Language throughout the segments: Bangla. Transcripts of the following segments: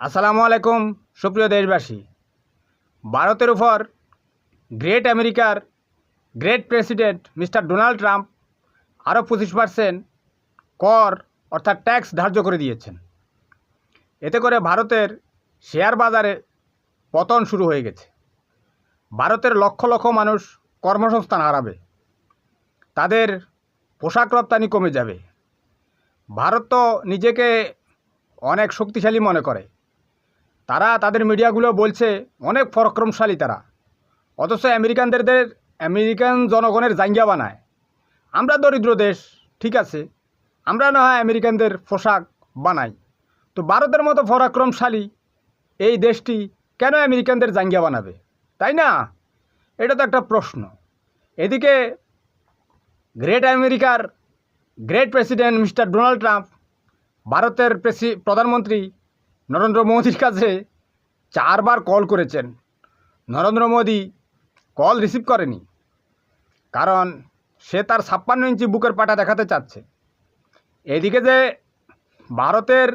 আসসালামু আলাইকুম সুপ্রিয় দেশবাসী। ভারতের উপর গ্রেট আমেরিকার great president mister Donald Trump আরও 25% কর অর্থাৎ ট্যাক্স ধার্য করে দিয়েছেন। এতে করে ভারতের শেয়ার বাজারে পতন শুরু হয়ে গেছে। ভারতের লক্ষ লক্ষ মানুষ কর্মসংস্থান হারাবে, তাদের পোশাক রপ্তানি কমে যাবে। ভারত তো নিজেকে অনেক শক্তিশালী মনে করে, তারা তাদের মিডিয়াগুলো বলছে অনেক পরাক্রমশালী তারা, অথচ আমেরিকান জনগণের জাঙ্গিয়া বানায়। আমরা দরিদ্র দেশ, ঠিক আছে, আমরা না হয় আমেরিকানদের পোশাক বানাই, তো ভারতের মতো পরাক্রমশালী এই দেশটি কেন আমেরিকানদের জাঙ্গিয়া বানাবে, তাই না? এটা তো একটা প্রশ্ন। এদিকে গ্রেট আমেরিকার great president mister Donald Trump ভারতের প্রধানমন্ত্রী নরেন্দ্র মোদির কাছে 4 বার কল করেছেন। নরেন্দ্র মোদি কল রিসিভ করেনি, কারণ সে তার 56 ইঞ্চি বুকের পাটা দেখাতে চাচ্ছে। এদিকে যে ভারতের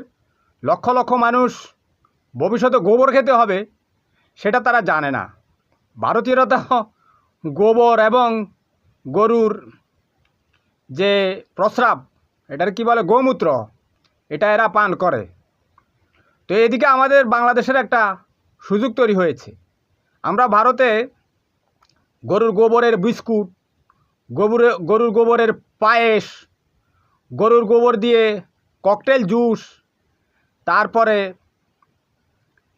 লক্ষ লক্ষ মানুষ ভবিষ্যতে গোবর খেতে হবে সেটা তারা জানে না। ভারতীয়রা তো গোবর এবং গরুর যে প্রস্রাব, এটার কি বলে, গোমূত্র, এটা এরা পান করে। তো এদিকে আমাদের বাংলাদেশের একটা সুযোগ তৈরি হয়েছে। আমরা ভারতে গরুর গোবরের বিস্কুট, গরুর গোবরের পায়েস, গরুর গোবর দিয়ে ককটেল জুস, তারপরে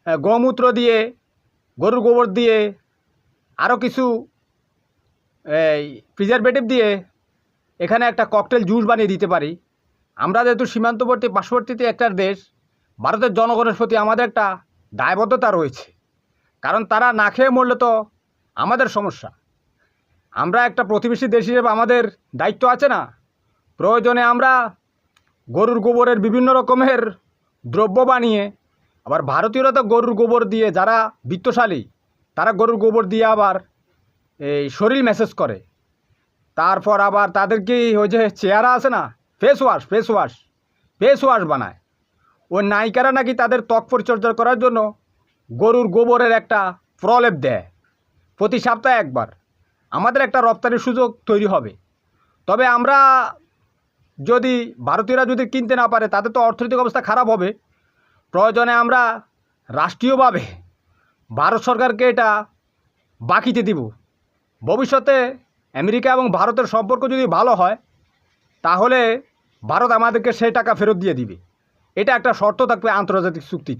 গোমূত্র দিয়ে, গরুর গোবর দিয়ে আরও কিছু এই প্রিজারভেটিভ দিয়ে এখানে একটা ককটেল জুস বানিয়ে দিতে পারি। আমরা যেহেতু সীমান্তবর্তী পার্শ্ববর্তীতে একটা দেশ, ভারতের জনগণের প্রতি আমাদের একটা দায়বদ্ধতা রয়েছে, কারণ তারা না খেয়ে মরলে তো আমাদের সমস্যা। আমরা একটা প্রতিবেশী দেশ হিসেবে আমাদের দায়িত্ব আছে না? প্রয়োজনে আমরা গরুর গোবরের বিভিন্ন রকমের দ্রব্য বানিয়ে, আবার ভারতীয়রা তো গরুর গোবর দিয়ে, যারা বিত্তশালী তারা গরুর গোবর দিয়ে আবার এই শরীর ম্যাসেজ করে, তারপর আবার তাদেরকে ওই যে চেহারা আছে না, ফেস ওয়াশ বানায়। ওই নায়িকারা নাকি তাদের ত্বক পরিচর্যা করার জন্য গরুর গোবরের একটা প্রলেপ দেয় প্রতি সপ্তাহে একবার। আমাদের একটা রপ্তানির সুযোগ তৈরি হবে। তবে আমরা ভারতীয়রা যদি কিনতে না পারে, তাদের তো অর্থনৈতিক অবস্থা খারাপ হবে। প্রয়োজনে আমরা রাষ্ট্রীয়ভাবে ভারত সরকারকে এটা বাকিতে দিব। ভবিষ্যতে আমেরিকা এবং ভারতের সম্পর্ক যদি ভালো হয়, তাহলে ভারত আমাদেরকে সেই টাকা ফেরত দিয়ে দিবে। এটা একটা শর্ত থাকবে আন্তর্জাতিক চুক্তিতে।